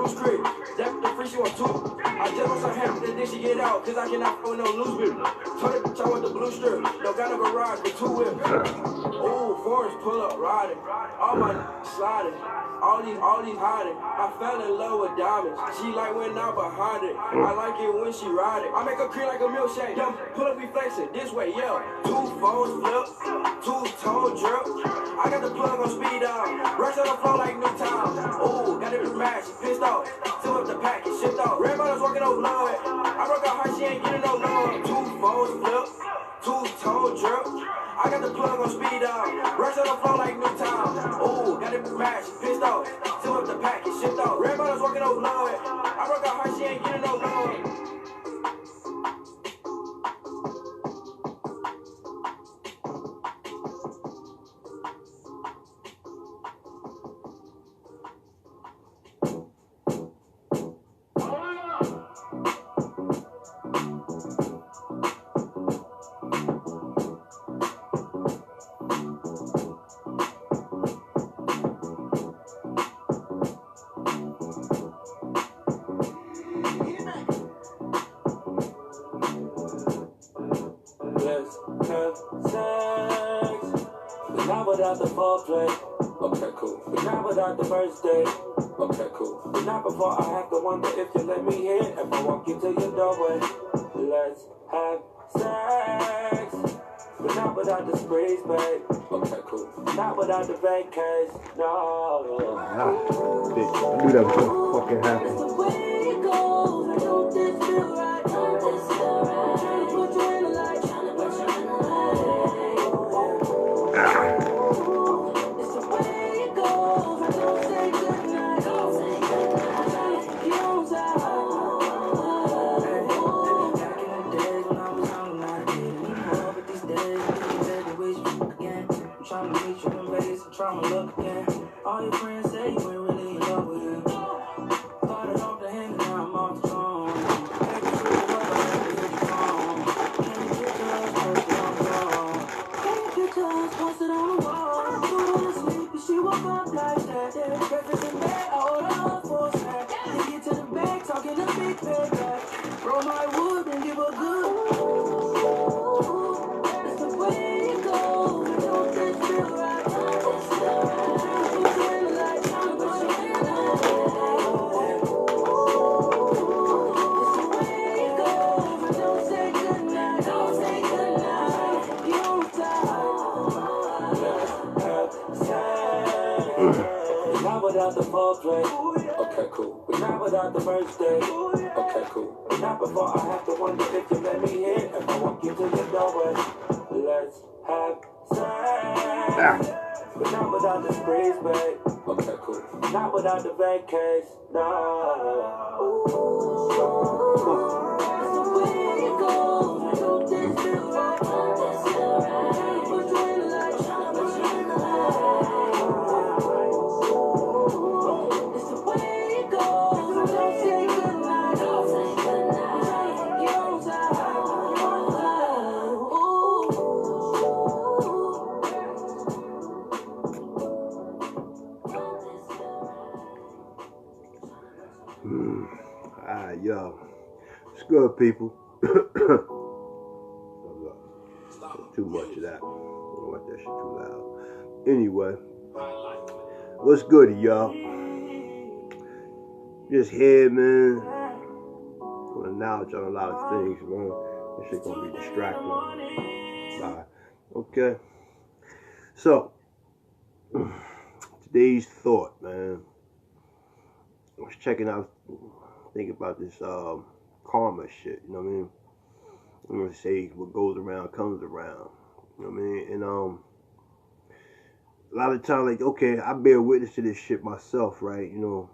on script. That's the free she want to. I just want some happy that then she get out, cause I cannot fuck with no loose bitch. Told that bitch I want the blue strip. No got no garage, but 2 whips. Ooh, forest pull up, riding. All my sliding. All these hiding. I fell in love with diamonds. She like when I'm behind it. I like it when she ride it. I make her cream like a milkshake. Yo, pull up, we flexing. This way, yeah. 2 phones flip, 2 tone drip. I got the plug on speed out. Rush on the floor like new town. Ooh, got it mad, she pissed off. Fill up the package, shipped off. Red bottles working no blood. I broke her heart, she ain't getting no love. 2 phones flip, 2 tone drip. I got the plug on speed out. Rush on the floor like new town. Ooh, got it mad, she pissed off. Fill up the package, shipped off. Red bottles working no blood. I broke her heart, she ain't getting no love. Not without the foreplay. Okay, cool. But not without the first date. Okay, cool. But not before I have to wonder if you let me in. If I walk you to your doorway, let's have sex. But not without the sprees, babe. Okay, cool. Not without the vacation. No. I knew that was gonna fucking happen. It's the way it goes. I don't this feel right. Don't this feel right. Trying to put you in the light. Trying to put you in the light. It's the way it goes. I don't say goodnight. Don't say goodnight. Trying to keep you on time. Back in the days when I was young and I didn't anymore. But these days, I'm ready to wish you again. I'm trying to meet you in Vegas. I'm trying to look again. All your friends say you ain't really in love with him. Started off the hand and now I'm off the throne. Baby, you the love, I have to hit the phone. Can you picture us posted on the wall? Can you picture us posted on the wall? I put her to sleep and she woke up like that. Breakfast in bed, I order her for a snack. Then get to the bag, talking a big payback. Roll my wood and give her good. It's the way it goes. I don't this feel right. Don't this feel right. Trying to put you in the light. Trying to put you in the light. It's the way it goes. I don't say goodnight. Don't say goodnight. You don't die. Let's have sex. Not without the foreplay. Okay, cool. But not without the first date. Okay, cool. But not before I have to wonder if you let me in. If I walk you to your doorway, let's have sex. But not without the sprees, babe. Okay, cool. Not without the vacation. No. It's the way it goes. I don't this feel right. Don't this feel right. Trying to put you in the light. Trying to put you in the light. It's the way it goes. I don't say goodnight. Don't say goodnight. Trying to keep you on time. Yo. It's good, people. Too much of that. I don't want that shit too loud. Anyway. What's good, y'all? Just here, man. Gonna acknowledge on a lot of things, man. This shit gonna be distracting. Bye. Okay. So, today's thought, man. I was checking out, thinking about this karma shit, you know what I mean? I'm gonna say what goes around comes around. You know what I mean? And a lot of times, like, okay, I bear witness to this shit myself, right? You know,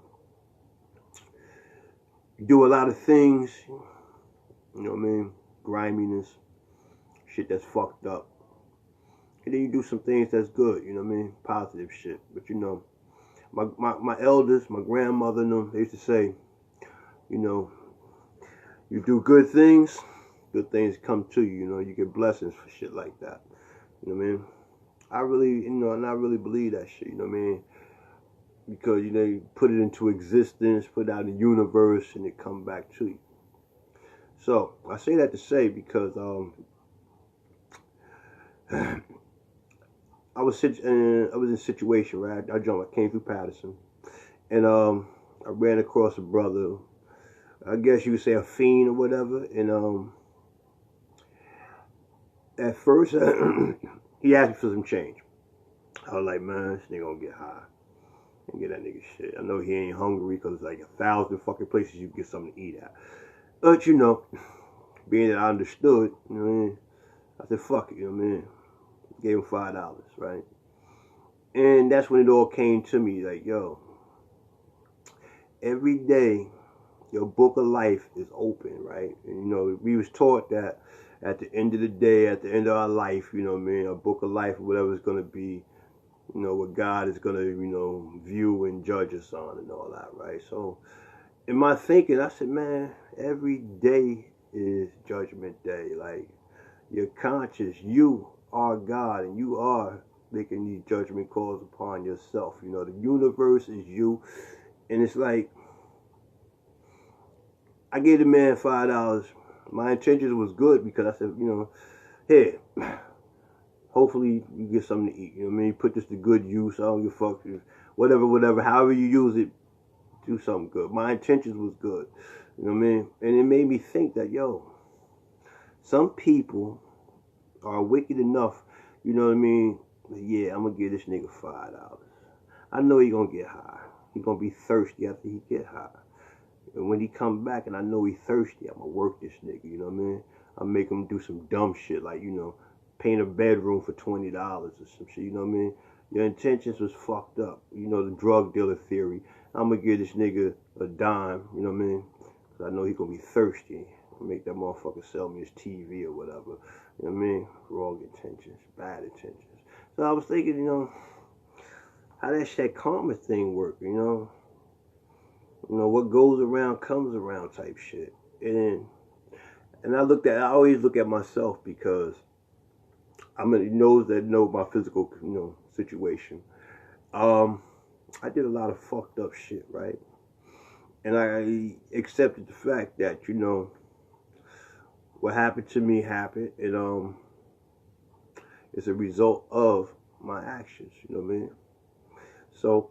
you do a lot of things, you know what I mean? Griminess, shit that's fucked up. And then you do some things that's good, you know what I mean? Positive shit. But you know, my elders, my grandmother and them, they used to say, you know, you do good things come to you, you know, you get blessings for shit like that. You know what I mean? I really, you know, and I really believe that shit, you know what I mean? because, you know, you put it into existence, put it out in the universe, and it come back to you. So I say that to say because I was in a situation, right? I came through Patterson, and I ran across a brother, I guess you would say a fiend or whatever, and at first he asked me for some change. I was like, man, this nigga gonna get high and get that nigga shit. I know he ain't hungry because there's like 1,000 fucking places you can get something to eat at. But, you know, being that I understood, you know what I mean, I said, fuck it, you know what I mean. Gave him $5, right? And that's when it all came to me, like, yo, every day your book of life is open, right? And, you know, we was taught that at the end of the day, at the end of our life, you know what I mean, a book of life, whatever it's going to be, you know, what God is going to, you know, view and judge us on and all that, right? So in my thinking, I said, man, every day is judgment day. Like, you're conscious, you are God, and you are making these judgment calls upon yourself. You know, the universe is you, and it's like, I gave the man $5. My intentions was good because I said, you know, here, hopefully you get something to eat. You know what I mean? Put this to good use. I don't give a fuck. Whatever. However you use it, do something good. My intentions was good. You know what I mean? And it made me think that, yo, some people are wicked enough, you know what I mean? Yeah, I'm going to give this nigga $5. I know he going to get high. He going to be thirsty after he get high. And when he come back and I know he thirsty, I'm going to work this nigga, you know what I mean? I'll make him do some dumb shit like, you know, paint a bedroom for $20 or some shit, you know what I mean? Your intentions was fucked up. You know, the drug dealer theory. I'm going to give this nigga a dime, you know what I mean? Because I know he going to be thirsty. I'll make that motherfucker sell me his TV or whatever. You know what I mean? Wrong intentions, bad intentions. So I was thinking, you know, how that karma thing work, you know? You know, what goes around comes around type shit. And I always look at myself because I'm in those that know my physical, you know, situation. I did a lot of fucked up shit, right? And I accepted the fact that, you know, what happened to me happened, and it's a result of my actions, you know what I mean? So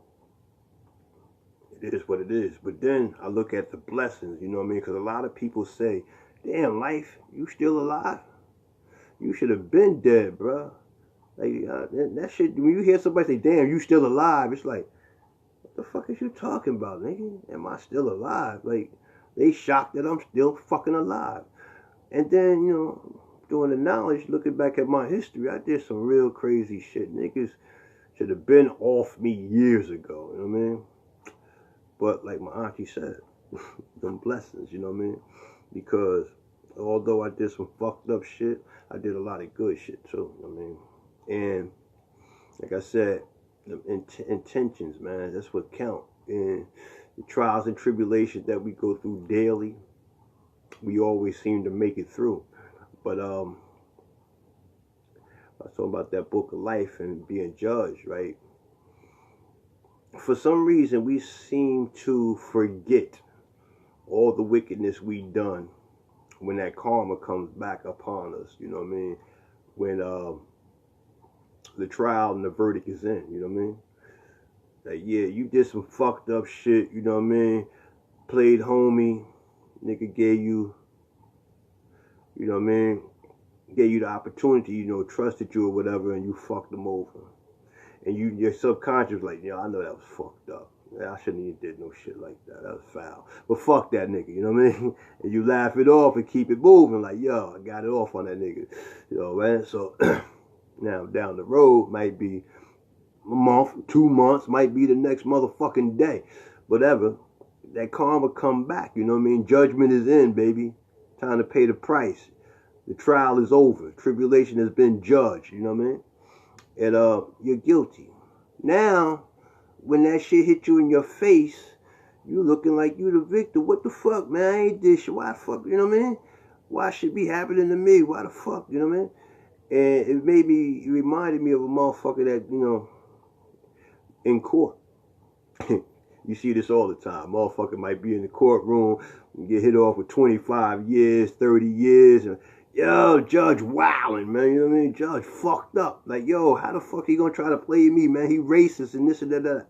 it is what it is. But then I look at the blessings, you know what I mean? Because a lot of people say, damn, life, you still alive? You should have been dead, bro. Like, that shit, when you hear somebody say, damn, you still alive, it's like, what the fuck is you talking about, nigga? Am I still alive? Like, they shocked that I'm still fucking alive. And then, you know, doing the knowledge, looking back at my history, I did some real crazy shit. Niggas should have been off me years ago, you know what I mean? But like my auntie said, them blessings, you know what I mean? Because although I did some fucked up shit, I did a lot of good shit too, you know what I mean? And like I said, the intentions, man, that's what count. And the trials and tribulations that we go through daily, we always seem to make it through. But I was talking about that book of life and being judged, right? For some reason, we seem to forget all the wickedness we done when that karma comes back upon us, you know what I mean? When the trial and the verdict is in, you know what I mean? Like, yeah, you did some fucked up shit, you know what I mean? Played homie, nigga gave you, you know what I mean? Gave you the opportunity, you know, trusted you or whatever, and you fucked them over. And your subconscious like, yo, I know that was fucked up. I shouldn't even did no shit like that. That was foul. But fuck that nigga, you know what I mean? And you laugh it off and keep it moving like, yo, I got it off on that nigga. You know, man? So now down the road might be a month, 2 months, might be the next motherfucking day. Whatever. That karma come back, you know what I mean? Judgment is in, baby. Time to pay the price. The trial is over. Tribulation has been judged, you know what I mean? And you're guilty. Now, when that shit hit you in your face, you looking like you the victim. What the fuck, man? I ain't this shit. Why the fuck, you know what I mean? Why should it be happening to me? Why the fuck, you know what I mean? And it reminded me of a motherfucker that, you know, in court. You see this all the time. Motherfucker might be in the courtroom and get hit off with 25 years, 30 years. And, yo, Judge wildin', man. You know what I mean? Judge fucked up. Like, yo, how the fuck he gonna try to play me, man? He racist and this and that.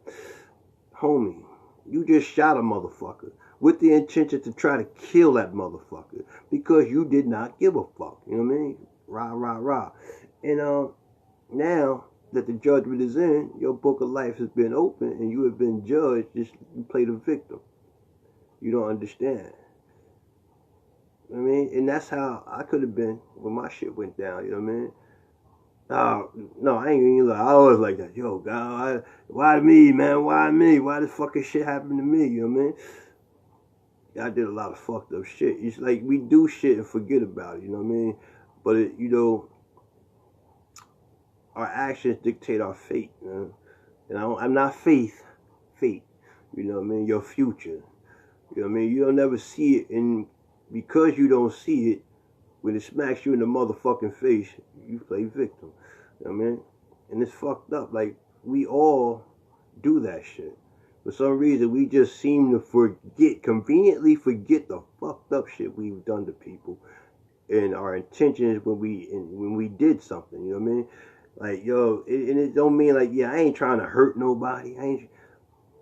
Homie, you just shot a motherfucker with the intention to try to kill that motherfucker because you did not give a fuck. You know what I mean? Rah, rah, rah. And now that the judgment is in, your book of life has been open and you have been judged, just you play the victim. You don't understand. You know what I mean? And that's how I could have been when my shit went down, you know what I mean? No, I ain't even like, I always like that. Yo, God, why me, man? Why me? Why this fucking shit happened to me, you know what I mean? I did a lot of fucked up shit. It's like we do shit and forget about it, you know what I mean? But, you know, our actions dictate our fate, man. And I'm not fate. You know what I mean? Your future. You know what I mean? You'll never see it, and because you don't see it, when it smacks you in the motherfucking face, you play victim. You know what I mean? And it's fucked up. Like, we all do that shit. For some reason, we just seem to conveniently forget the fucked up shit we've done to people. And our intentions when we did something, you know what I mean? Like, yo, and it don't mean like, yeah, I ain't trying to hurt nobody.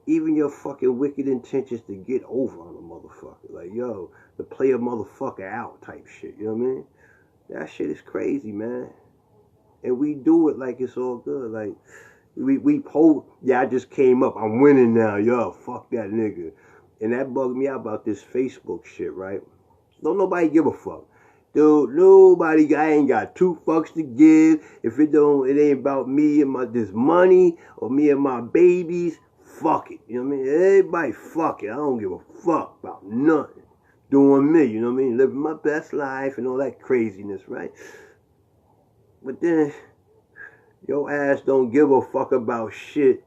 Even your fucking wicked intentions to get over on a motherfucker. Like, yo, to play a motherfucker out type shit, you know what I mean? That shit is crazy, man. And we do it like it's all good. Like, I just came up. I'm winning now. Yo, fuck that nigga. And that bugged me out about this Facebook shit, right? Don't nobody give a fuck. Dude, I ain't got two fucks to give. If it ain't about me and this money or me and my babies, fuck it. You know what I mean? Everybody fuck it. I don't give a fuck about nothing. Doing me, you know what I mean? Living my best life and all that craziness, right? But then, your ass don't give a fuck about shit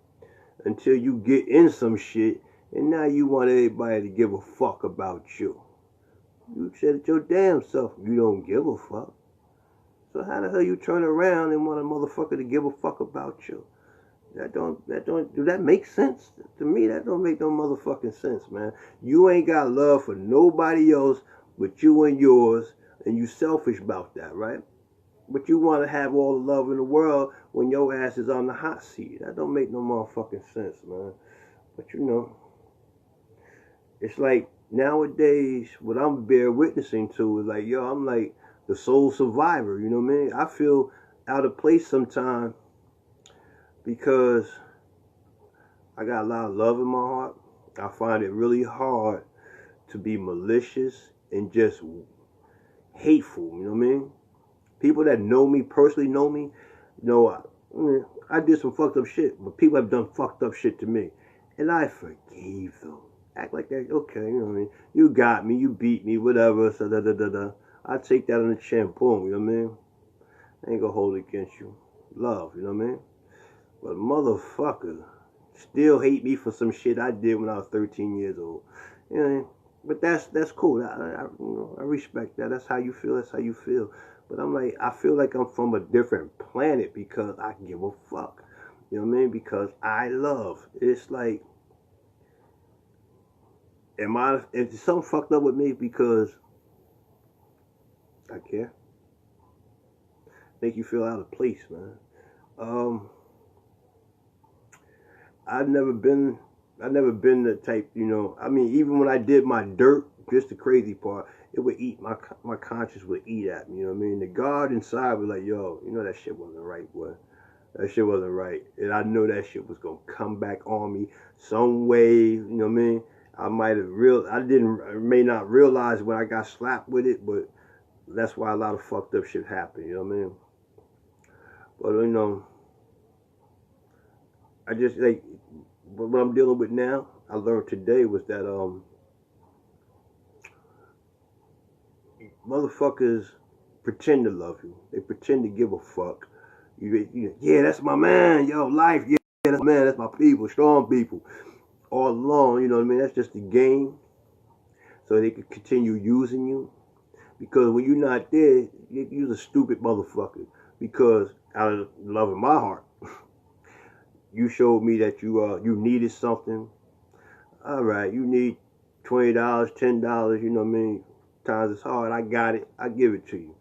until you get in some shit, and now you want everybody to give a fuck about you. You said it your damn self, you don't give a fuck. So how the hell you turn around and want a motherfucker to give a fuck about you? Do that make sense? To me, that don't make no motherfucking sense, man. You ain't got love for nobody else but you and yours, and you selfish about that, right? But you want to have all the love in the world when your ass is on the hot seat. That don't make no motherfucking sense, man. But you know, it's like nowadays, what I'm bear witnessing to is like, yo, I'm like the sole survivor, you know what I mean? I feel out of place sometimes because I got a lot of love in my heart. I find it really hard to be malicious and just hateful, you know what I mean? People that know me, personally know me, know I did some fucked up shit, but people have done fucked up shit to me. And I forgave them. Act like that, okay, you know what I mean? You got me, you beat me, whatever, so da. I take that on the chin, boom, you know what I mean? I ain't gonna hold it against you. Love, you know what I mean? But motherfucker still hate me for some shit I did when I was 13 years old. You know, but that's cool. I respect that. That's how you feel. That's how you feel. But I'm like, I feel like I'm from a different planet because I give a fuck. You know what I mean? Because I love. It's like, is something fucked up with me because I care? Make you feel out of place, man. I've never been the type, you know. I mean, even when I did my dirt, just the crazy part, it would eat my conscience would eat at me. You know what I mean? The God inside was like, yo, you know that shit wasn't right, boy. That shit wasn't right, and I know that shit was gonna come back on me some way. You know what I mean? I may not realize when I got slapped with it, but that's why a lot of fucked up shit happened. You know what I mean? But you know, I just like what I'm dealing with now. I learned today was that motherfuckers pretend to love you. They pretend to give a fuck. Yeah, that's my man. Yo, life. Yeah, that's my man. That's my people. Strong people. All along, you know what I mean? That's just a game. So they can continue using you. Because when you're not there, you're a stupid motherfucker. Because out of love in my heart, you showed me that you needed something. All right, you need $20, $10, you know what I mean? Times it's hard, I got it, I give it to you.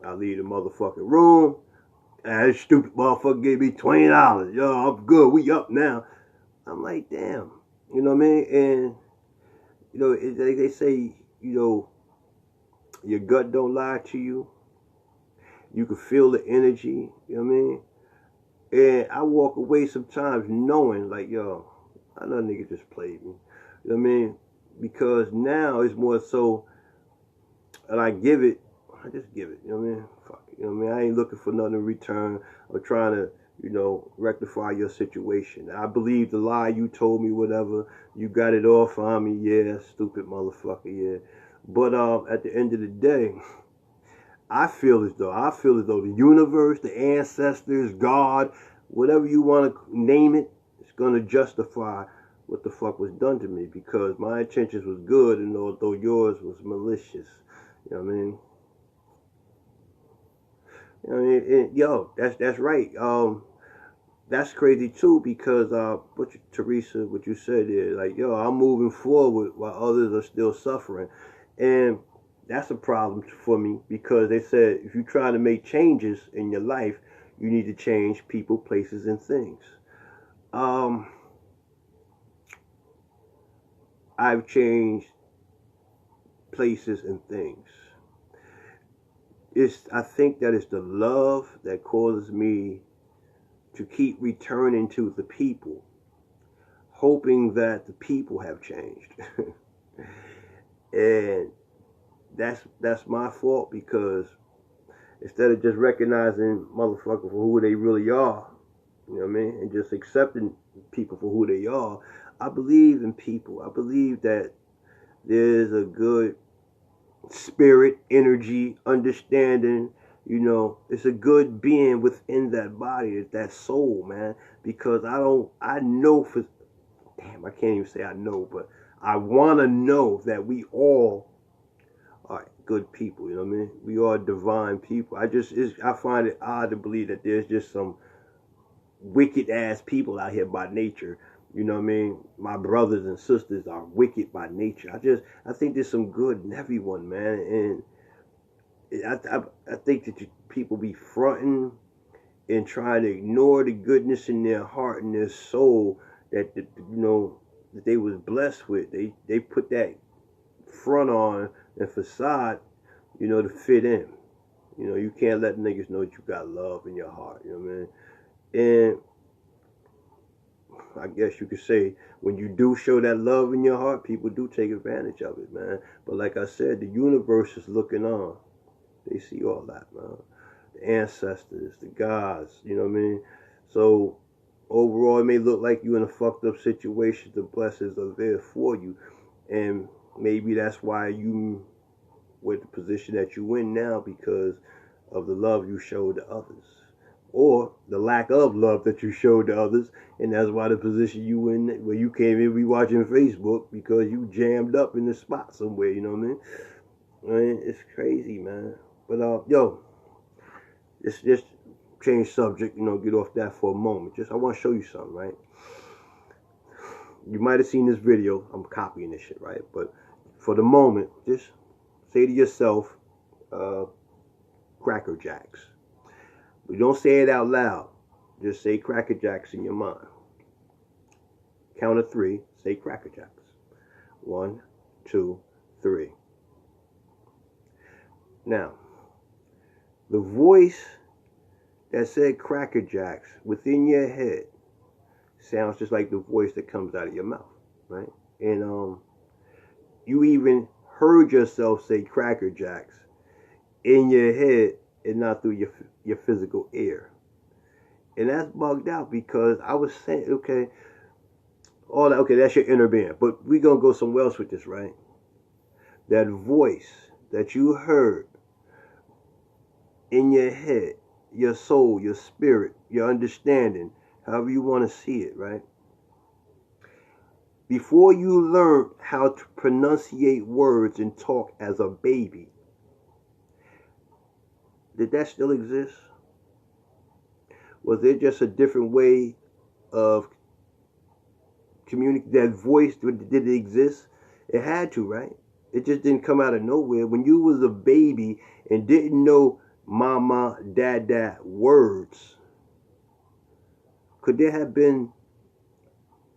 I leave the motherfucking room, and this stupid motherfucker gave me $20. Yo, I'm good, we up now. I'm like, damn, you know what I mean? And, you know, they say, you know, your gut don't lie to you. You can feel the energy, you know what I mean? And I walk away sometimes knowing, like, yo, I know nigga just played me. You know what I mean? Because now it's more so, and I just give it, you know what I mean? Fuck it, you know what I mean? I ain't looking for nothing in return or trying to, you know, rectify your situation. I believe the lie you told me, whatever, you got it off on me, yeah, stupid motherfucker, yeah. But at the end of the day, I feel as though the universe, the ancestors, God, whatever you want to name it, it's going to justify what the fuck was done to me, because my intentions was good, and although yours was malicious. You know what I mean? You know what I mean? And, yo, that's right. That's crazy too, because Teresa, what you said is like, yo, I'm moving forward while others are still suffering, and that's a problem for me, because they said if you try to make changes in your life, you need to change people, places, and things. I've changed places and things. I think that it's the love that causes me to keep returning to the people, hoping that the people have changed. And that's my fault, because instead of just recognizing motherfuckers for who they really are, you know what I mean, and just accepting people for who they are, I believe in people. I believe that there's a good spirit, energy, understanding, you know, it's a good being within that body, it's that soul, man. Because I know I can't even say I know, but I want to know that we all are good people, you know what I mean? We are divine people. I find it odd to believe that there's just some wicked ass people out here by nature. You know what I mean? My brothers and sisters are wicked by nature. I think there's some good in everyone, man. And I think that people be fronting and trying to ignore the goodness in their heart and their soul that you know that they was blessed with. They put that front on and facade, you know, to fit in. You know, you can't let niggas know that you got love in your heart. You know what I mean? And I guess you could say when you do show that love in your heart, people do take advantage of it, man. But like I said, the universe is looking on. They see all that, man. The ancestors, the gods, you know what I mean? So overall, it may look like you're in a fucked up situation. The blessings are there for you. And maybe that's why you with the position that you in now, because of the love you showed to others, or the lack of love that you showed to others, and that's why the position you in, where you can't even be watching Facebook because you jammed up in the spot somewhere. You know what I mean? I mean, it's crazy, man. But yo, just change subject. You know, get off that for a moment. I want to show you something, right? You might have seen this video. I'm copying this shit, right? But for the moment, just say to yourself, Cracker Jacks. But don't say it out loud. Just say Cracker Jacks in your mind. Count of 3. Say Cracker Jacks. 1, 2, 3. Now, the voice that said Cracker Jacks within your head sounds just like the voice that comes out of your mouth, right? And you even heard yourself say Cracker Jacks in your head and not through your physical ear. And that's bugged out, because I was saying, okay, that's your inner being. But we gonna go somewhere else with this, right? That voice that you heard in your head, your soul, your spirit, your understanding, however you want to see it, right? Before you learned how to pronunciate words and talk as a baby, did that still exist? Was there just a different way of that voice, did it exist? It had to, right? It just didn't come out of nowhere. When you was a baby and didn't know mama, dad words, could there have been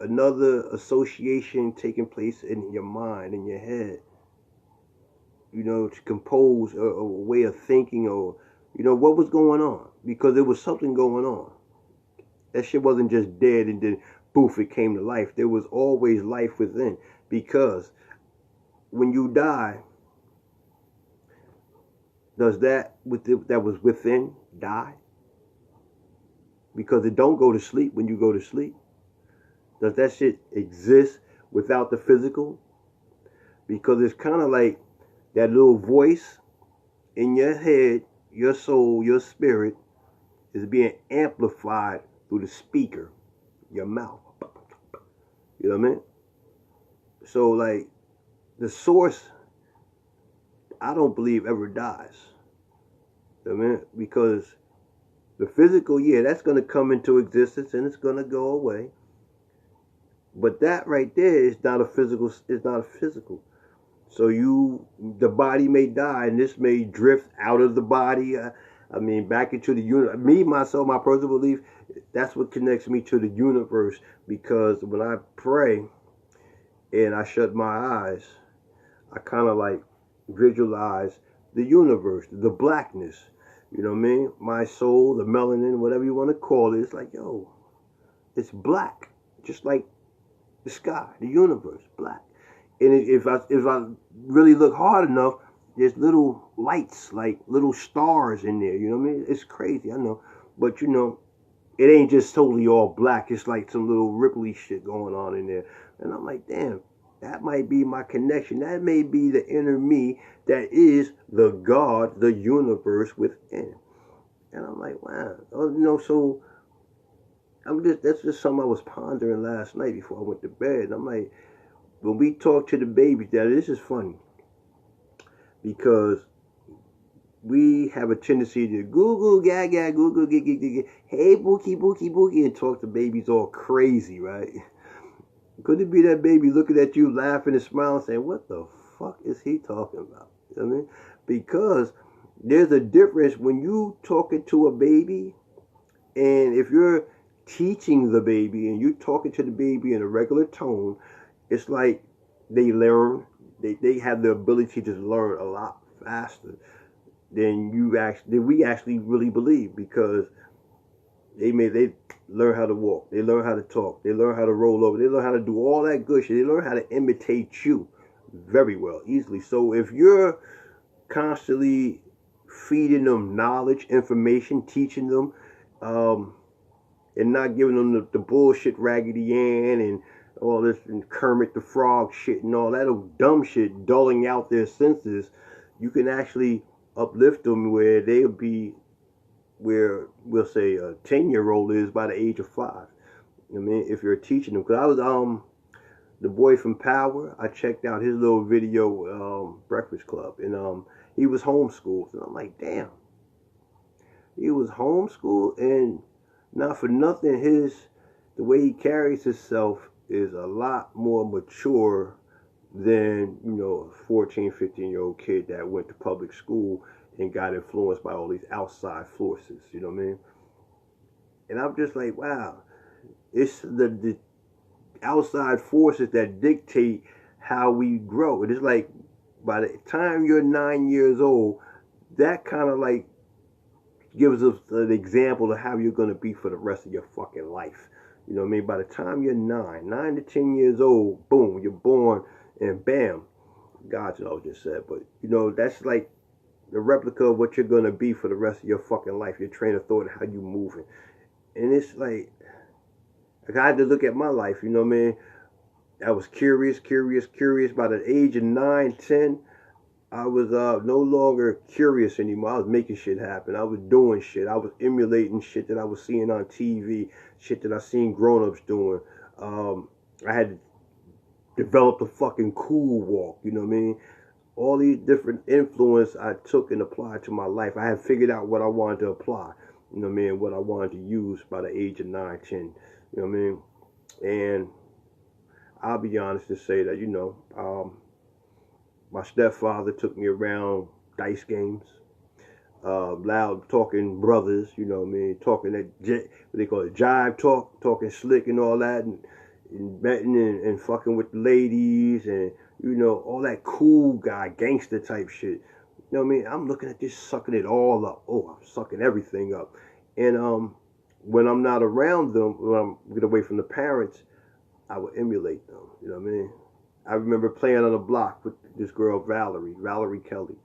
another association taking place in your mind, in your head, you know, to compose a way of thinking, or, you know, what was going on? Because there was something going on. That shit wasn't just dead and then poof, it came to life. There was always life within, because when you die, does that was within die? Because it don't go to sleep when you go to sleep. Does that shit exist without the physical? Because it's kind of like that little voice in your head, your soul, your spirit is being amplified through the speaker, your mouth. You know what I mean? So, like, the source, I don't believe ever dies. You know what I mean? Because the physical, yeah, that's going to come into existence and it's going to go away. But that right there is not a physical. It's not a physical. So the body may die, and this may drift out of the body. I mean, back into the universe. Me, myself, my personal belief, that's what connects me to the universe. Because when I pray and I shut my eyes, I kind of like visualize the universe, the blackness. You know what I mean? My soul, the melanin, whatever you want to call it. It's like, yo, it's black, just like the sky, the universe, black. And if I really look hard enough, there's little lights, like little stars in there. You know what I mean? It's crazy, I know. But, you know, it ain't just totally all black. It's like some little ripply shit going on in there. And I'm like, damn, that might be my connection. That may be the inner me that is the God, the universe within. And I'm like, wow. Oh, you know, so that's just something I was pondering last night before I went to bed. And I'm like, when we talk to the babies, that this is funny, because we have a tendency to Google, gaga, Google, hey, bookie, and talk to babies all crazy, right? Could it be that baby looking at you, laughing and smiling, saying, what the fuck is he talking about? You know what I mean? Because there's a difference when you talking to a baby, and if you're teaching the baby and you're talking to the baby in a regular tone, it's like they learn, they have the ability to learn a lot faster than we actually really believe, because they learn how to walk, they learn how to talk, they learn how to roll over, they learn how to do all that good shit, they learn how to imitate you very well, easily. So if you're constantly feeding them knowledge, information, teaching them, and not giving them the bullshit Raggedy Ann and all this and Kermit the Frog shit and all that dumb shit, dulling out their senses, you can actually uplift them where they'll be where, we'll say, a 10-year-old is by the age of 5. I mean, if you're teaching them. Because I was the boy from Power. I checked out his little video, Breakfast Club, and he was homeschooled, and I'm like, damn, he was homeschooled, and not for nothing, the way he carries himself is a lot more mature than, you know, a 14, 15-year-old kid that went to public school and got influenced by all these outside forces, you know what I mean? And I'm just like, wow, it's the outside forces that dictate how we grow. And it's like, by the time you're 9 years old, that kind of like gives us an example of how you're going to be for the rest of your fucking life. You know what I mean? By the time you're 9 to 10 years old, boom, you're born, and bam, God knows just said, but, you know, that's like the replica of what you're going to be for the rest of your fucking life, your train of thought, how you moving. And it's like I had to look at my life, you know what I mean? I was curious. By the age of 9, 10, I was no longer curious anymore. I was making shit happen. I was doing shit. I was emulating shit that I was seeing on TV, shit that I seen grown-ups doing. I had developed a fucking cool walk, you know what I mean? All these different influence I took and applied to my life. I had figured out what I wanted to apply, you know what I mean, what I wanted to use by the age of 9, 10. You know what I mean? And I'll be honest to say that, my stepfather took me around dice games, loud talking brothers, you know what I mean, talking that, what they call it, jive talk, talking slick and all that, and betting and fucking with the ladies, and, all that cool guy, gangster type shit. You know what I mean? I'm looking at this, sucking it all up. Oh, I'm sucking everything up. And when I'm not around them, when I'm get away from the parents, I would emulate them. You know what I mean? I remember playing on the block with this girl, Valerie Kelly.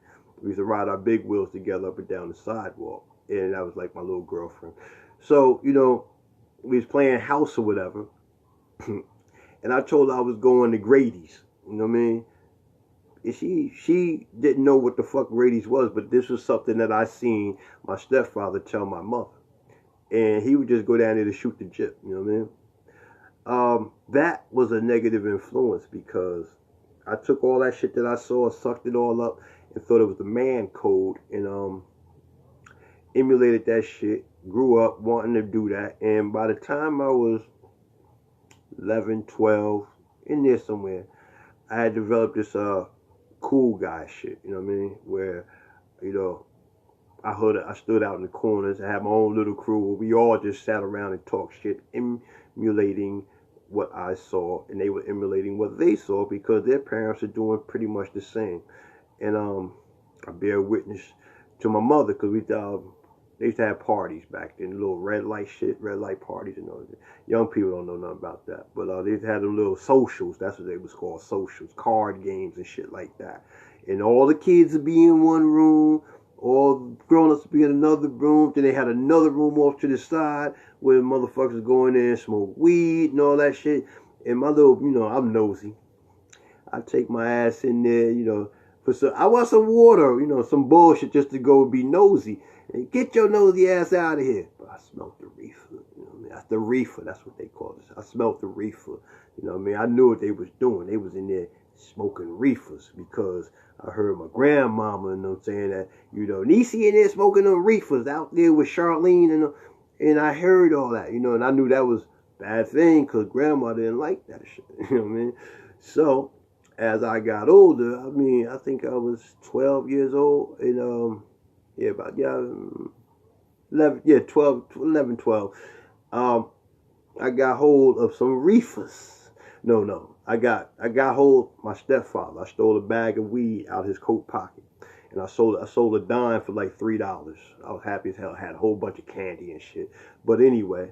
We used to ride our big wheels together up and down the sidewalk. And that was like my little girlfriend. So, we was playing house or whatever. And I told her I was going to Grady's. You know what I mean? And she didn't know what the fuck Grady's was, but this was something that I seen my stepfather tell my mother. And he would just go down there to shoot the jip. You know what I mean? That was a negative influence because I took all that shit that I saw, sucked it all up, and thought it was the man code, and emulated that shit. Grew up wanting to do that, and by the time I was 11, 12, in there somewhere, I had developed this cool guy shit. You know what I mean? Where I stood out in the corners. I had my own little crew where we all just sat around and talked shit, emulating what I saw, and they were emulating what they saw because their parents are doing pretty much the same. And I bear witness to my mother because they used to have parties back then, little red light parties, and all that. Young people don't know nothing about that, but they used to have them little socials. That's what they was called, socials, card games and shit like that. And all the kids would be in one room, all the grown-ups would be in another room. Then they had another room off to the side where motherfuckers go in there and smoke weed and all that shit. And my little, I'm nosy. I take my ass in there, I want some water, some bullshit just to go be nosy. And get your nosy ass out of here. But I smelled the reefer. You know what I mean? That's the reefer. That's what they call it. I smelled the reefer. You know what I mean? I knew what they was doing. They was in there smoking reefers because I heard my grandmama, saying that, Niecy in there smoking them reefers out there with Charlene, and I heard all that, and I knew that was a bad thing because grandma didn't like that shit. You know what I mean? So as I got older, I think I was 12 years old, and 11, 12. I got hold of some reefers. No. I got hold of my stepfather. I stole a bag of weed out of his coat pocket. And I sold a dime for like $3. I was happy as hell. I had a whole bunch of candy and shit. But anyway,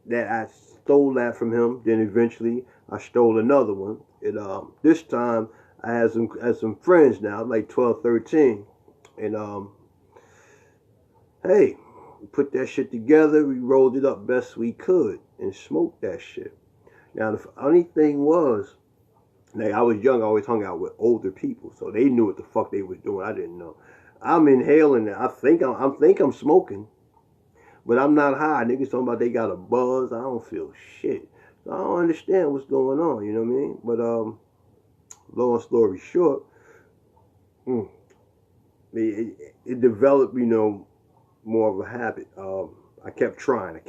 that I stole that from him. Then eventually I stole another one. And this time I had some friends now, like 12, 13. And hey, we put that shit together. We rolled it up best we could and smoked that shit. Now, the funny thing was, like, I was young, I always hung out with older people, so they knew what the fuck they was doing. I didn't know. I'm inhaling it. I think I'm smoking, but I'm not high. Niggas talking about they got a buzz. I don't feel shit. So I don't understand what's going on, you know what I mean? But long story short, it developed, more of a habit. I kept trying,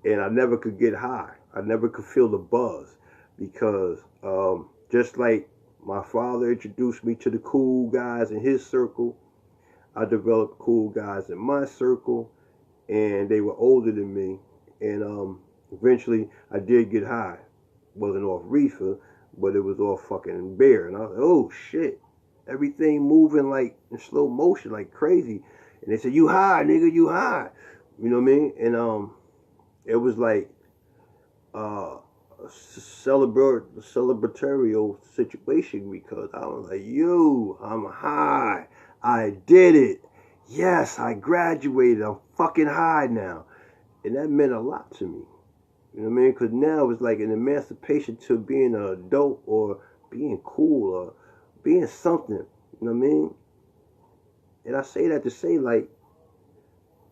and I never could get high. I never could feel the buzz because just like my father introduced me to the cool guys in his circle, I developed cool guys in my circle, and they were older than me. And eventually I did get high. Wasn't off reefer, but it was off fucking beer. And I was like, oh shit, everything moving like in slow motion, like crazy. And they said, you high, nigga, you high. You know what I mean? And it was like a celebratory situation because I was like, yo, I'm high. I did it. Yes, I graduated. I'm fucking high now. And that meant a lot to me. You know what I mean? Because now it's like an emancipation to being an adult or being cool or being something. You know what I mean? And I say that to say, like,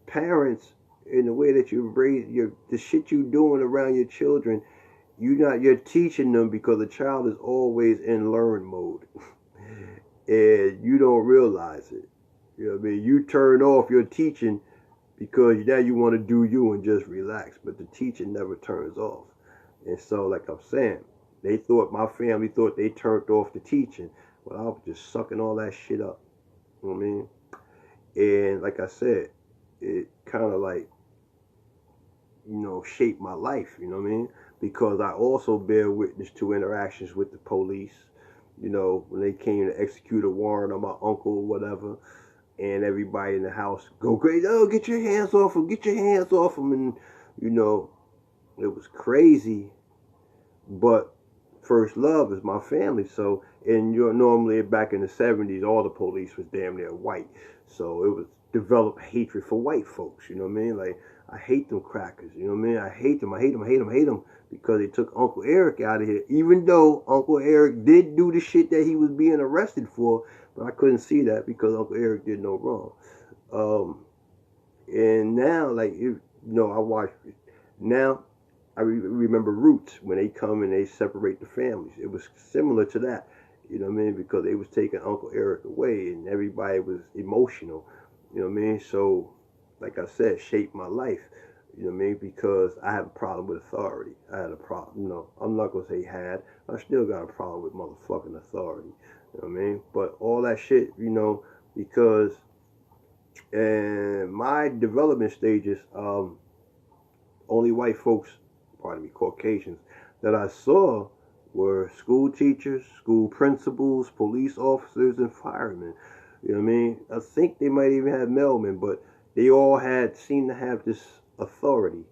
parents, in the way that you raise the shit you doing around your children, you're teaching them because the child is always in learn mode. And you don't realize it. You know what I mean? You turn off your teaching because now you want to do you and just relax, but the teaching never turns off. And so, like I'm saying, my family thought they turned off the teaching. Well, I was just sucking all that shit up. You know what I mean? And like I said, it kind of like, shaped my life, you know what I mean? Because I also bear witness to interactions with the police, when they came to execute a warrant on my uncle or whatever, and everybody in the house go crazy, oh, get your hands off him, get your hands off him, and, it was crazy, but first love is my family, so, and normally back in the 70s, all the police was damn near white, so it was developed hatred for white folks, you know what I mean? Like, I hate them crackers, you know what I mean? I hate them, because they took Uncle Eric out of here, even though Uncle Eric did do the shit that he was being arrested for, but I couldn't see that because Uncle Eric did no wrong. And now, like, I watch, now I remember Roots, when they come and they separate the families. It was similar to that, you know what I mean? Because they was taking Uncle Eric away and everybody was emotional, you know what I mean? So, like I said, shaped my life, you know what I mean? Because I have a problem with authority. I had a problem, I'm not going to say had. I still got a problem with motherfucking authority, you know what I mean? But all that shit, because in my development stages, only white folks, Caucasians, that I saw were school teachers, school principals, police officers, and firemen. You know what I mean? I think they might even have mailmen, but they all seemed to have this authority.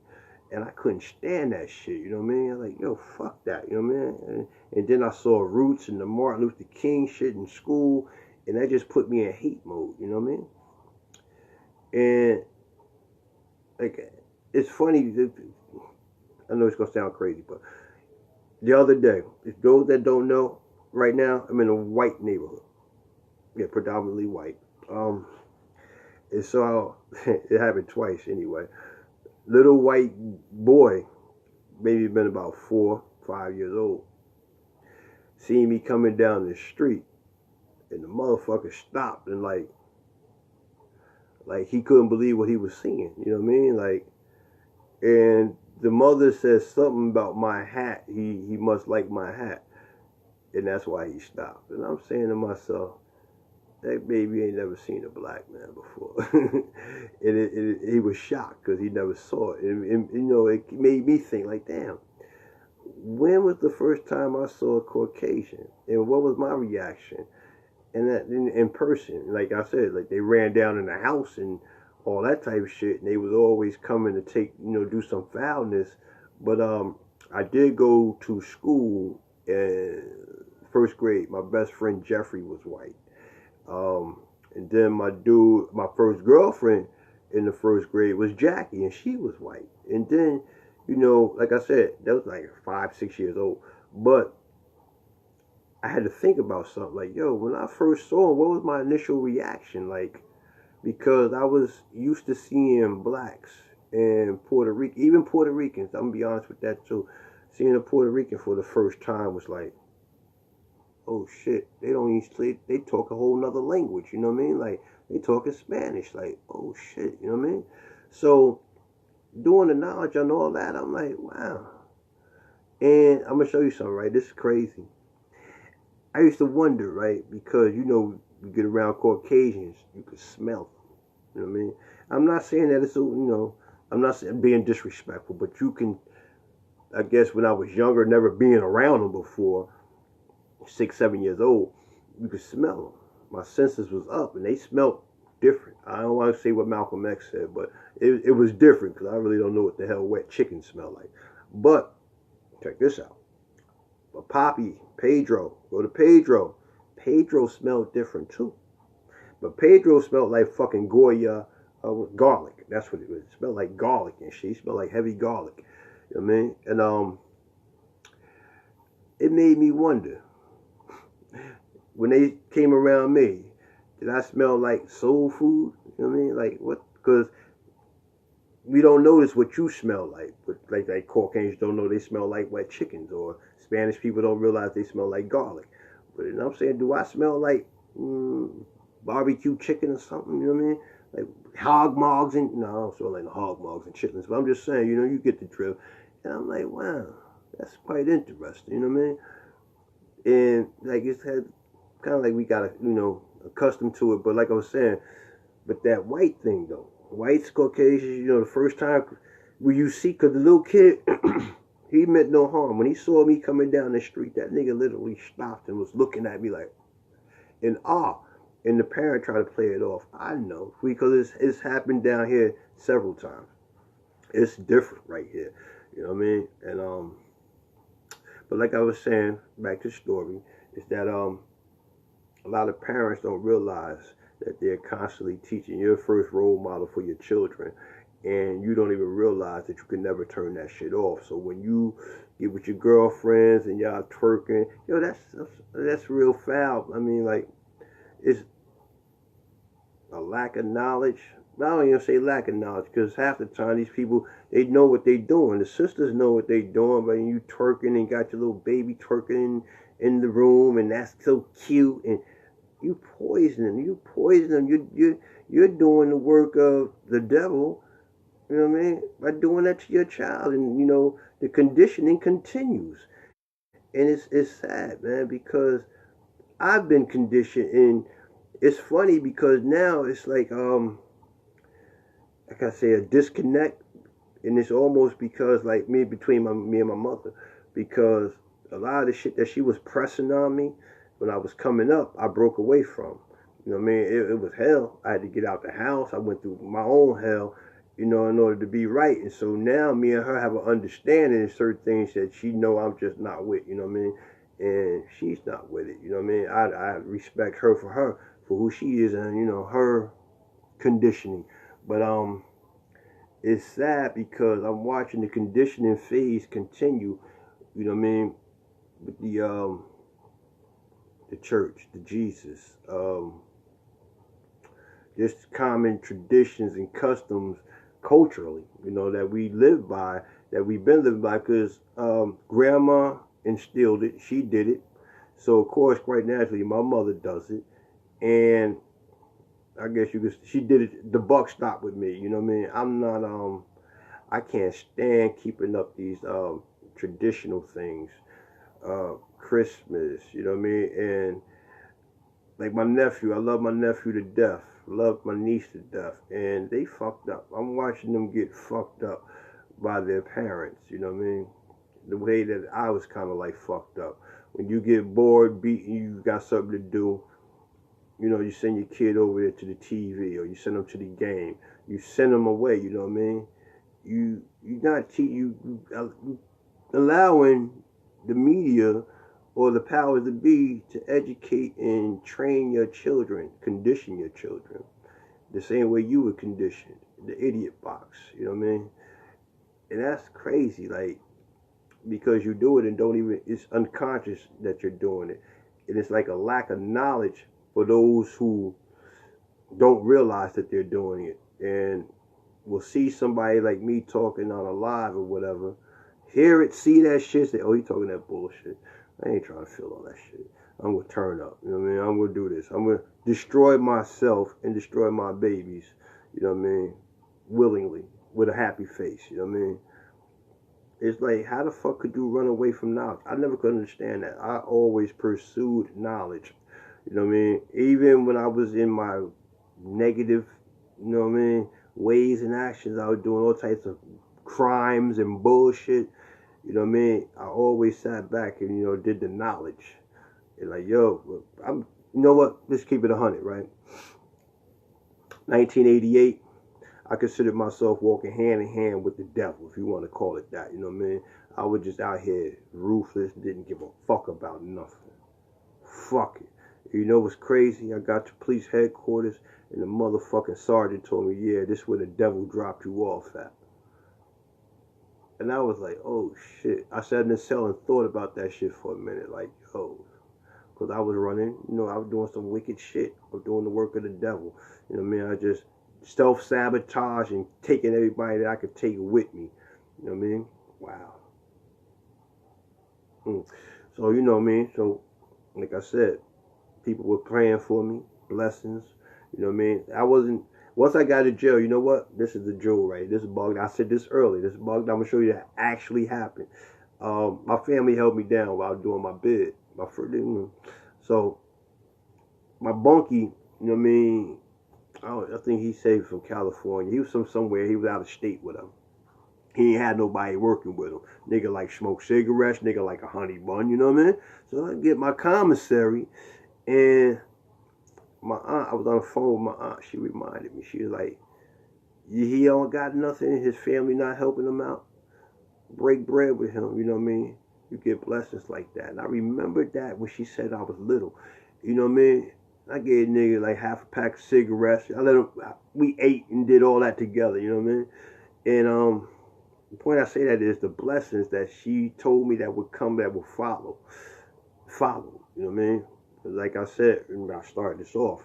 And I couldn't stand that shit, you know what I mean? I'm like, yo, fuck that, you know what I mean? And then I saw Roots and the Martin Luther King shit in school, and that just put me in hate mode, you know what I mean? And, like, it's funny, I know it's going to sound crazy, but the other day, if those that don't know, right now, I'm in a white neighborhood. Yeah, predominantly white. And so, it happened twice anyway. Little white boy, maybe been about 4, 5 years old, seen me coming down the street, and the motherfucker stopped and like he couldn't believe what he was seeing, you know what I mean? Like, and the mother says something about my hat. He must like my hat, and that's why he stopped. And I'm saying to myself, that baby ain't never seen a black man before. And he was shocked because he never saw it. And it made me think, like, damn, when was the first time I saw a Caucasian? And what was my reaction? And that in person, like I said, like they ran down in the house and all that type of shit. And they was always coming to take, do some foulness. But I did go to school in first grade. My best friend Jeffrey was white. And then my first girlfriend in the first grade was Jackie, and she was white. And then, like I said, that was like 5, 6 years old. But I had to think about something like, yo, when I first saw him, what was my initial reaction? Like, because I was used to seeing blacks and Puerto Rican, even Puerto Ricans, I'm gonna be honest with that too. Seeing a Puerto Rican for the first time was like, oh shit, they don't even speak, they talk a whole nother language, you know what I mean? Like, they talking Spanish, like, oh shit, you know what I mean? So, doing the knowledge and all that, I'm like, wow. And I'm gonna show you something, right? This is crazy. I used to wonder, right? Because, you get around Caucasians, you can smell them, you know what I mean? I'm not saying that it's, I'm not saying being disrespectful, but you can, I guess when I was younger, never being around them before, 6, 7 years old, you could smell them. My senses was up, and they smelled different. I don't want to say what Malcolm X said, but it was different, because I really don't know what the hell wet chicken smell like. But, check this out. But Poppy, Pedro, go to Pedro. Pedro smelled different, too. But Pedro smelled like fucking Goya garlic. That's what it was. It smelled like garlic and shit. It smelled like heavy garlic. You know what I mean? And, it made me wonder, when they came around me, did I smell like soul food? You know what I mean? Like, what? Because we don't notice what you smell like. But like Caucasians don't know they smell like wet chickens. Or Spanish people don't realize they smell like garlic. But you know what I'm saying? Do I smell like barbecue chicken or something? You know what I mean? like hog mogs and no, I don't sort of like hog mogs and chitlins, but I'm just saying, you know, you get the drift. And I'm like, wow, that's quite interesting, you know what I mean? And like it's had kind of like we got, you know, accustomed to it, but like I was saying, but that white thing though, whites, Caucasians, you know, the first time when you see, cause the little kid, he meant no harm. When he saw me coming down the street, that nigga literally stopped and was looking at me like in awe. And the parent tried to play it off. I know because it's happened down here several times. It's different right here, you know what I mean? And but like I was saying, back to the story, is that a lot of parents don't realize that they're constantly teaching your first role model for your children, and you don't even realize that you can never turn that shit off. So when you get with your girlfriends and y'all twerking, yo, that's real foul. I mean, like, it's a lack of knowledge. I don't even say lack of knowledge, because half the time these people, they know what they doing. The sisters know what they doing, but you twerking and got your little baby twerking in the room, and that's so cute, and you poison them. You're doing the work of the devil. You know what I mean? By doing that to your child, and you know the conditioning continues, and it's sad, man, because I've been conditioned, and it's funny because now it's like I say, a disconnect, and it's almost because like me between me and my mother, because a lot of the shit that she was pressing on me when I was coming up, I broke away from. You know what I mean? It was hell. I had to get out the house. I went through my own hell, you know, in order to be right. And so now me and her have an understanding in certain things that she know I'm just not with. You know what I mean? And she's not with it. You know what I mean? I respect her for who she is, and you know her conditioning. But it's sad because I'm watching the conditioning phase continue. You know what I mean? With the church, the Jesus, just common traditions and customs culturally, you know, that we live by, that we've been living by, because grandma instilled it, she did it. So of course, quite naturally, my mother does it, and I guess you could. She did it. The buck stopped with me. You know what I mean? I'm not. I can't stand keeping up these traditional things. Christmas. You know what I mean? And like my nephew, I love my nephew to death. Love my niece to death, and they fucked up. I'm watching them get fucked up by their parents. You know what I mean? The way that I was kind of like fucked up. When you get bored, beaten, you got something to do. You know, you send your kid over there to the TV, or you send them to the game. You send them away. You know what I mean? You not you allowing the media or the powers that be to educate and train your children, condition your children the same way you were conditioned, the idiot box. You know what I mean? And that's crazy. Like, because you do it and don't even, it's unconscious that you're doing it, and it's like a lack of knowledge for those who don't realize that they're doing it, and will see somebody like me talking on a live or whatever, hear it, see that shit, say, oh, he talking that bullshit. I ain't trying to feel all that shit. I'm gonna turn up. You know what I mean? I'm gonna do this. I'm gonna destroy myself and destroy my babies. You know what I mean? Willingly, with a happy face. You know what I mean? It's like, how the fuck could you run away from knowledge? I never could understand that. I always pursued knowledge. You know what I mean? Even when I was in my negative, you know what I mean, ways and actions, I was doing all types of crimes and bullshit. You know what I mean? I always sat back and, you know, did the knowledge. And like, yo, you know what? Let's keep it 100, right? 1988, I considered myself walking hand in hand with the devil, if you want to call it that. You know what I mean? I was just out here ruthless, didn't give a fuck about nothing. Fuck it. You know what's crazy? I got to police headquarters, and the motherfucking sergeant told me, yeah, this is where the devil dropped you off at. And I was like, oh shit. I sat in the cell and thought about that shit for a minute, like, yo. Because I was running, you know, I was doing some wicked shit. I was doing the work of the devil. You know what I mean? I just self-sabotage and taking everybody that I could take with me. You know what I mean? Wow. So, you know what I mean? So, like I said, people were praying for me, blessings. You know what I mean? Once I got to jail, you know what? This is the jewel, right? This is bugged. I said this early. This is bugged. I'm gonna show you that actually happened. My family held me down while I was doing my bid. So my bunkie, you know what I mean? I think he saved from California. He was from somewhere. He was out of state with him. He ain't had nobody working with him. Nigga like smoke cigarettes. Nigga like a honey bun. You know what I mean? So I get my commissary, and my aunt, I was on the phone with my aunt. She reminded me. She was like, he don't got nothing. His family not helping him out. Break bread with him. You know what I mean? You get blessings like that. And I remembered that when she said I was little. You know what I mean? I gave nigga like half a pack of cigarettes. I let him. We ate and did all that together. You know what I mean? And the point I say that is the blessings that she told me that would come, that would follow. You know what I mean? Like I said when I started this off,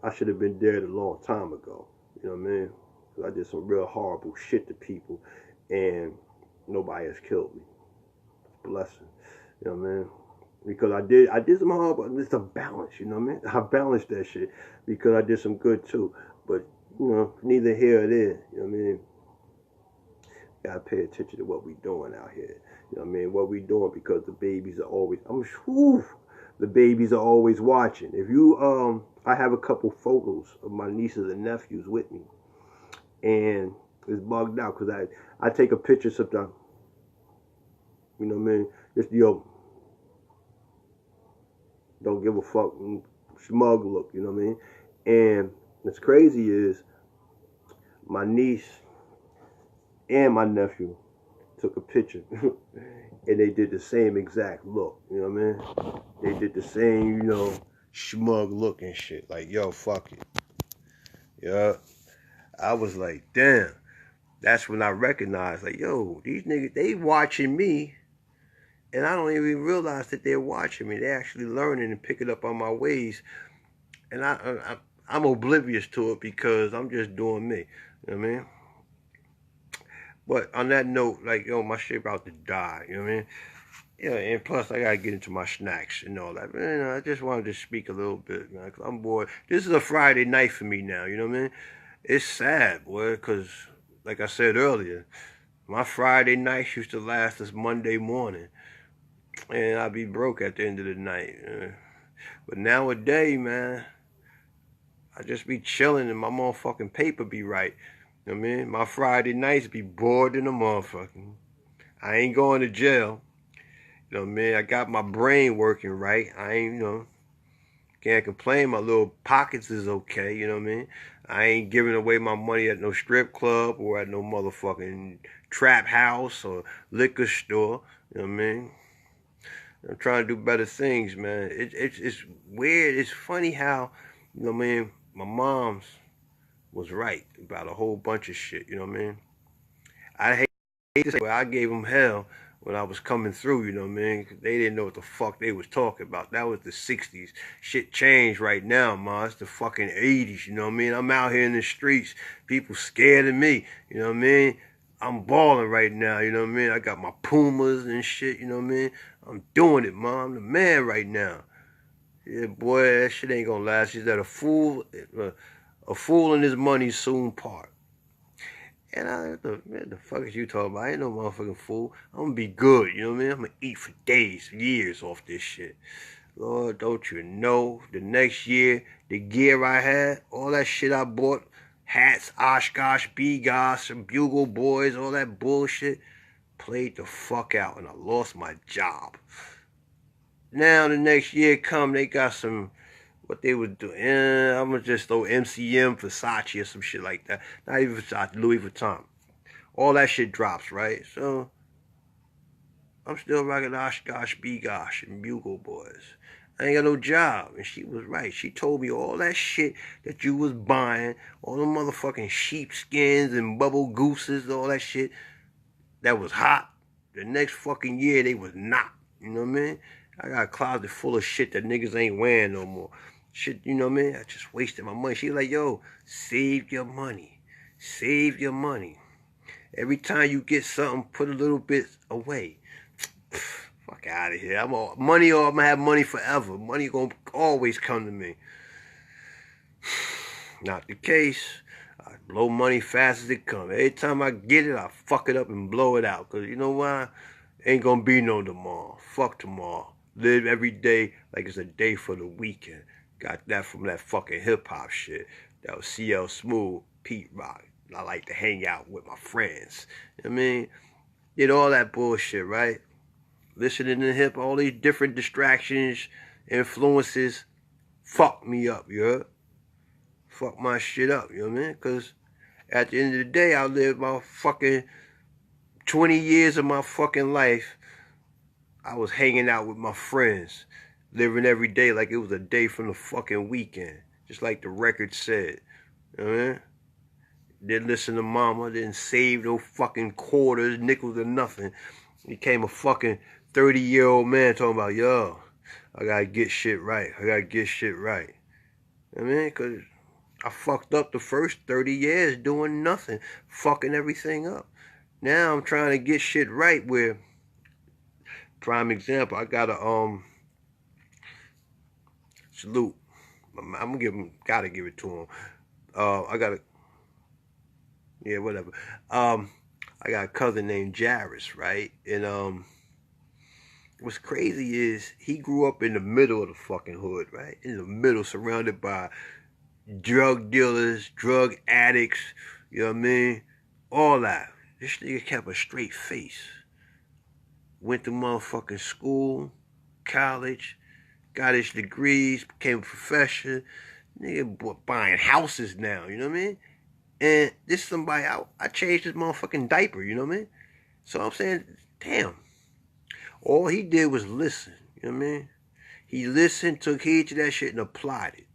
I should have been dead a long time ago. You know what I mean? Because I did some real horrible shit to people, and nobody has killed me. Blessing. You know what I mean? Because I did some hard, but it's a balance, you know what I mean? I balanced that shit because I did some good too. But, you know, neither here or there, you know what I mean? Gotta pay attention to what we doing out here. You know what I mean? What we doing, because the babies are always, the babies are always watching. If you, I have a couple photos of my nieces and nephews with me. And it's bugged out because I take a picture sometimes. You know what I mean? Just, don't give a fuck, smug look, you know what I mean? And what's crazy is my niece and my nephew took a picture and they did the same exact look, you know what I mean? They did the same, you know, smug look and shit. Like, yo, fuck it. Yeah. I was like, damn. That's when I recognized, like, yo, these niggas, they watching me. And I don't even realize that they're watching me. They're actually learning and picking up on my ways. And I'm oblivious to it because I'm just doing me. You know what I mean? But on that note, like, yo, my shit about to die. You know what I mean? Yeah, and plus I gotta get into my snacks and all that. Man, I just wanted to speak a little bit, man, because I'm bored. This is a Friday night for me now, you know what I mean? It's sad, boy, because, like I said earlier, my Friday nights used to last us Monday morning. And I'd be broke at the end of the night. But nowadays, man, I just be chilling and my motherfucking paper be right. You know what I mean? My Friday nights be bored in the motherfucking. I ain't going to jail. You know what I mean? I got my brain working right. I ain't, you know, can't complain. My little pockets is okay, you know what I mean? I ain't giving away my money at no strip club or at no motherfucking trap house or liquor store. You know what I mean? I'm trying to do better things, man. It's weird. It's funny how, you know what I mean, my mom's was right about a whole bunch of shit, you know what I mean? I hate to say, but I gave them hell when I was coming through, you know what I mean? They didn't know what the fuck they was talking about. That was the 60s. Shit changed right now, man. It's the fucking 80s, you know what I mean? I'm out here in the streets. People scared of me, you know what I mean? I'm balling right now, you know what I mean? I got my Pumas and shit, you know what I mean? I'm doing it, man. I'm the man right now. Yeah, boy, that shit ain't gonna last. Is that a fool and his money soon part. And man, the fuck is you talking about? I ain't no motherfucking fool. I'm gonna be good, you know what I mean? I'm gonna eat for days, years off this shit. Lord, don't you know, the next year, the gear I had, all that shit I bought, hats, Oshkosh, B-Gosh, Bugle Boys, all that bullshit, played the fuck out and I lost my job. Now the next year come, they got some, what they would do, I'm gonna just throw MCM, Versace or some shit like that. Not even Versace, Louis Vuitton. All that shit drops, right? So, I'm still rocking Oshkosh, B-Gosh, and Bugle Boys. I ain't got no job. And she was right. She told me all that shit that you was buying, all the motherfucking sheepskins and bubble gooses, all that shit that was hot. The next fucking year, they was not. You know what I mean? I got a closet full of shit that niggas ain't wearing no more. Shit, you know what I mean? I just wasted my money. She was like, yo, save your money. Save your money. Every time you get something, put a little bit away. Fuck out of here. I'm gonna have money forever. Money gonna always come to me. Not the case. I blow money fast as it comes. Every time I get it, I fuck it up and blow it out. Because you know why? Ain't gonna be no tomorrow. Fuck tomorrow. Live every day like it's a day for the weekend. Got that from that fucking hip-hop shit. That was CL Smooth, Pete Rock. I like to hang out with my friends. You know what I mean? Did all that bullshit, right? Listening to hip, all these different distractions, influences, fuck me up, you heard? Fuck my shit up, you know what I mean? Because at the end of the day, I lived my fucking 20 years of my fucking life. I was hanging out with my friends, living every day like it was a day from the fucking weekend. Just like the record said, you know what I mean? Didn't listen to mama, didn't save no fucking quarters, nickels, or nothing. Became a fucking 30-year-old man talking about, yo, I gotta get shit right. I gotta get shit right. You know what I mean? Because I fucked up the first 30 years doing nothing, fucking everything up. Now I'm trying to get shit right where, prime example, I gotta salute. I'm gonna gotta give it to him. Whatever. I got a cousin named Jairus, right? And what's crazy is he grew up in the middle of the fucking hood, right? In the middle, surrounded by drug dealers, drug addicts, you know what I mean? All that. This nigga kept a straight face. Went to motherfucking school, college, got his degrees, became a professor. Nigga buying houses now, you know what I mean? And this is somebody, I changed his motherfucking diaper, you know what I mean? So I'm saying, damn. All he did was listen, you know what I mean? He listened, took heed to that shit, and applied it.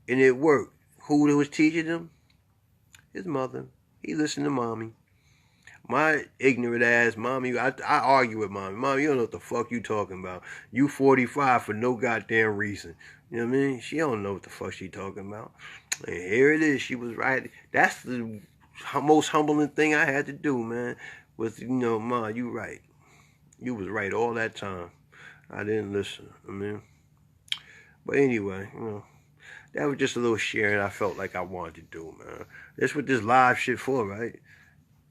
And it worked. Who was teaching him? His mother. He listened to mommy. My ignorant ass mommy, I argue with mommy. Mommy, you don't know what the fuck you talking about. You 45 for no goddamn reason. You know what I mean? She don't know what the fuck she talking about. And here it is. She was right. That's the most humbling thing I had to do, man. Was, you know, Ma, you right. You was right all that time. I didn't listen. I mean, but anyway, you know, that was just a little sharing I felt like I wanted to do, man. That's what this live shit for, right?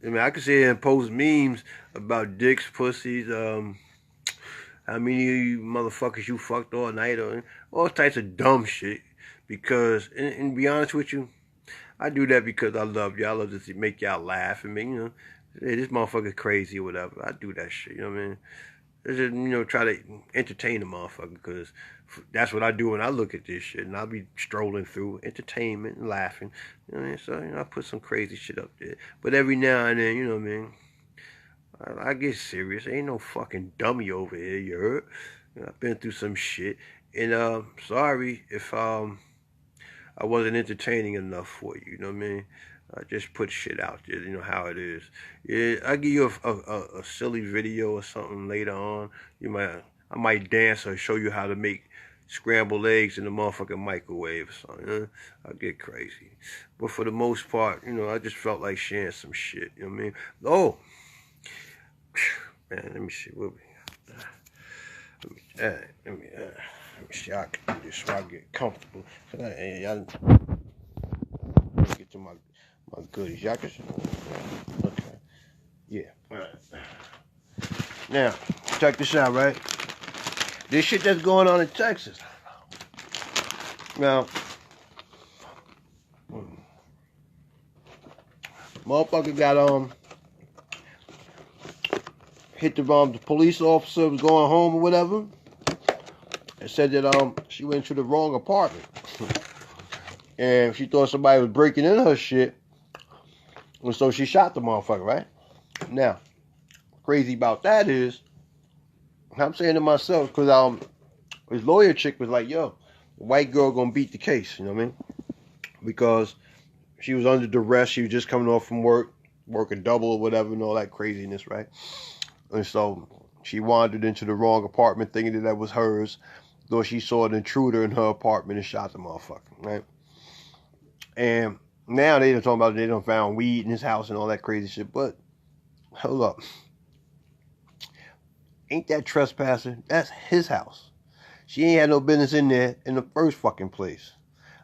I mean, I could sit here and post memes about dicks, pussies, how many of you motherfuckers you fucked all night, or all types of dumb shit. Because, and be honest with you, I do that because I love y'all. I love to make y'all laugh and make, you know, hey, this motherfucker crazy or whatever. I do that shit, you know what I mean? Just, you know, try to entertain the motherfucker, because that's what I do when I look at this shit. And I'll be strolling through entertainment and laughing. You know what I mean? So, you know, I put some crazy shit up there. But every now and then, you know what I mean? I get serious. Ain't no fucking dummy over here, you heard? You know, I've been through some shit. And sorry if I wasn't entertaining enough for you, you know what I mean? I just put shit out there, you know how it is. Yeah, I'll give you a silly video or something later on. I might dance or show you how to make scrambled eggs in the motherfucking microwave or something. You know? I'll get crazy. But for the most part, you know, I just felt like sharing some shit, you know what I mean? Oh, man, let me see what we let me see how I can do this so I get comfortable. Y'all get to my goodies. Y'all can, okay. Yeah. All right. Now, check this out, right? This shit that's going on in Texas. Now, motherfucker got hit the police officer was going home or whatever, and said that she went to the wrong apartment. And she thought somebody was breaking in her shit. And so she shot the motherfucker, right? Now, crazy about that is, I'm saying to myself, because his lawyer chick was like, yo, the white girl gonna beat the case, you know what I mean? Because she was under duress, she was just coming off from work, working double or whatever, and all that craziness, right? And so she wandered into the wrong apartment thinking that was hers, though she saw an intruder in her apartment and shot the motherfucker, right? And now they done talking about they done found weed in his house and all that crazy shit. But hold up, ain't that trespassing? That's his house. She ain't had no business in there in the first fucking place,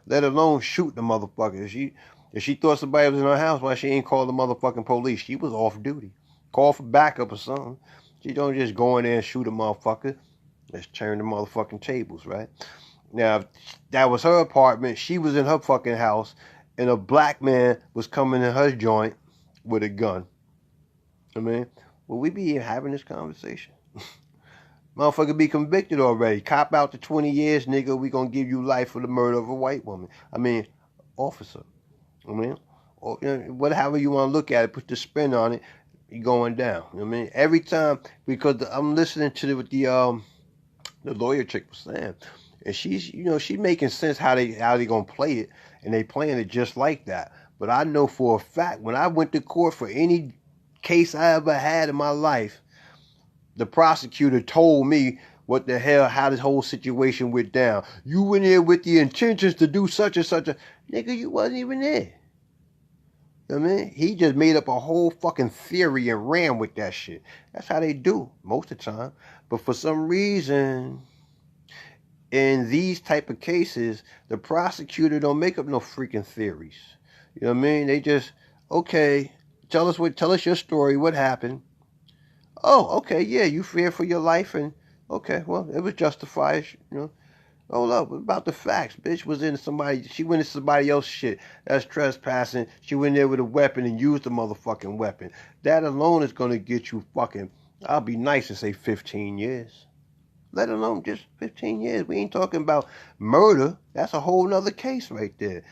let alone shoot the motherfucker. If she thought somebody was in her house, why she ain't called the motherfucking police? She was off duty. Call for backup or something. She don't just go in there and shoot a motherfucker. Let's turn the motherfucking tables, right? Now, if that was her apartment, she was in her fucking house, and a black man was coming in her joint with a gun. I mean, will we be having this conversation? Motherfucker be convicted already. Cop out to 20 years, nigga. We gonna give you life for the murder of a white woman. I mean, officer. I mean, or, you know, whatever you want to look at it, put the spin on it, you going down. You know what I mean? Every time, because I'm listening to what the lawyer chick was saying, and she's, you know, she making sense how they gonna play it, and they playing it just like that. But I know for a fact, when I went to court for any case I ever had in my life, the prosecutor told me what the hell, how this whole situation went down. You went there with the intentions to do such and such a... Nigga, you wasn't even there. You know what I mean? He just made up a whole fucking theory and ran with that shit. That's how they do most of the time. But for some reason, in these type of cases, the prosecutor don't make up no freaking theories. You know what I mean? They just, okay, tell us your story, what happened. Oh, okay, yeah, you fear for your life, and okay, well, it was justified, you know. Hold up, what about the facts? Bitch she went into somebody else's shit. That's trespassing. She went there with a weapon and used the motherfucking weapon. That alone is gonna get you fucking, I'll be nice and say 15 years. Let alone just 15 years. We ain't talking about murder. That's a whole nother case right there.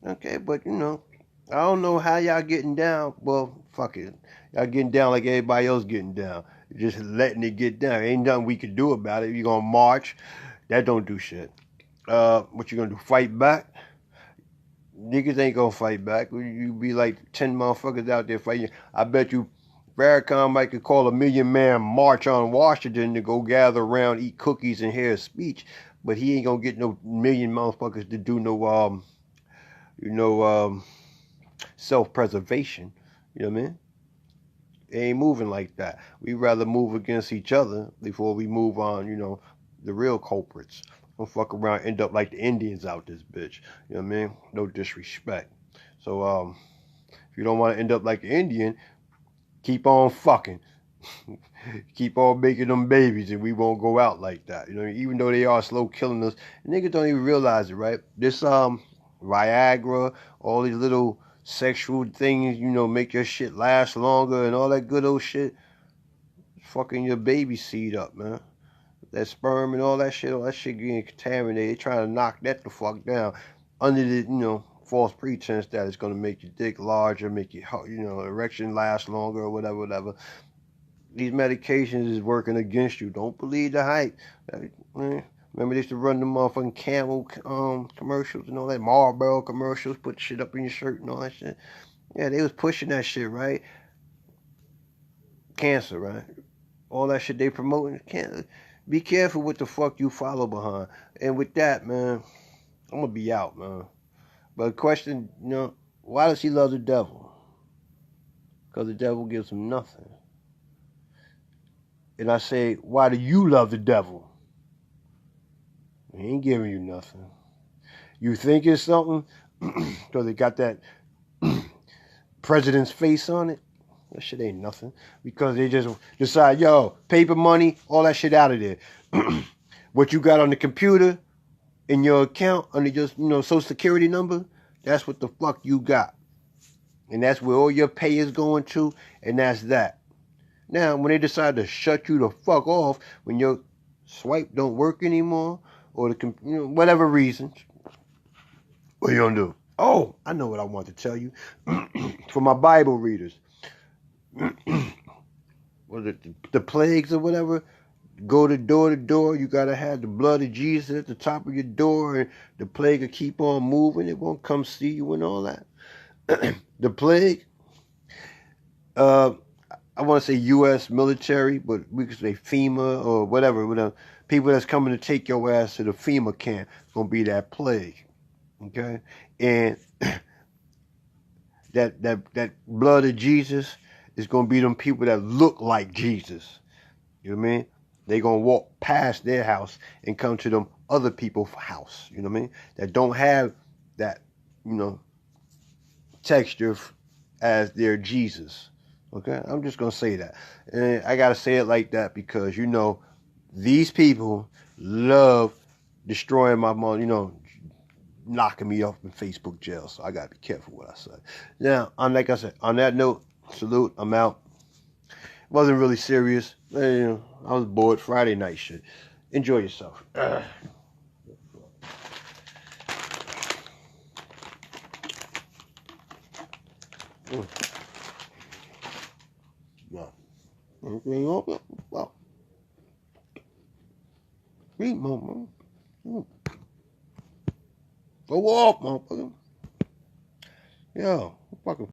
Okay, but you know, I don't know how y'all getting down. Well, fuck it. Y'all getting down like everybody else getting down. Just letting it get down. Ain't nothing we can do about it. You gonna march? That don't do shit. What you gonna do? Fight back? Niggas ain't gonna fight back. You be like 10 motherfuckers out there fighting. I bet you Farrakhan might could call a 1,000,000-man march on Washington to go gather around, eat cookies, and hear a speech. But he ain't gonna get no 1,000,000 motherfuckers to do no self-preservation. You know what I mean? It ain't moving like that. We rather move against each other before we move on, you know, the real culprits. Don't fuck around, end up like the Indians out this bitch. You know what I mean? No disrespect. So, if you don't want to end up like an Indian, keep on fucking. Keep on making them babies, and we won't go out like that. You know, even though they are slow killing us, niggas don't even realize it, right? This Viagra, all these little sexual things, you know, make your shit last longer and all that good old shit. Fucking your baby seed up, man. That sperm and all that shit getting contaminated. They trying to knock that the fuck down under the, you know, false pretense that it's going to make your dick larger, make your, you know, erection last longer or whatever. These medications is working against you. Don't believe the hype. Remember they used to run the motherfucking Camel commercials and all that, Marlboro commercials, put shit up in your shirt and all that shit. Yeah, they was pushing that shit, right? Cancer, right? All that shit they promoting. Cancer. Be careful what the fuck you follow behind. And with that, man, I'm gonna be out, man. But the question, you know, why does he love the devil? Because the devil gives him nothing. And I say, why do you love the devil? He ain't giving you nothing. You think it's something because it got that president's face on it? That shit ain't nothing. Because they just decide, yo, paper money, all that shit out of there. What you got on the computer, in your account, under your, you know, social security number, that's what the fuck you got. And that's where all your pay is going to, and that's that. Now, when they decide to shut you the fuck off, when your swipe don't work anymore, or the, you know, whatever reasons, what you gonna do? Oh, I know what I want to tell you. For my Bible readers. Was it the plagues or whatever? Go to door, you gotta have the blood of Jesus at the top of your door, and the plague will keep on moving. It won't come see you and all that. The plague, I want to say U.S. military, but we could say FEMA or whatever. People that's coming to take your ass to the FEMA camp, it's gonna be that plague, okay? And that blood of Jesus is gonna be them people that look like Jesus. You know what I mean? They gonna walk past their house and come to them other people's house. You know what I mean? That don't have that, you know, texture as their Jesus. Okay, I'm just gonna say that, and I gotta say it like that because you know these people love destroying my mom. You know, knocking me off in Facebook jail. So I gotta be careful what I say. Now, like I said, on that note, salute. I'm out. Wasn't really serious. You know, I was bored. Friday night shit. Enjoy yourself. No. Well, read more, man. Go off, motherfucker. Yo, fucking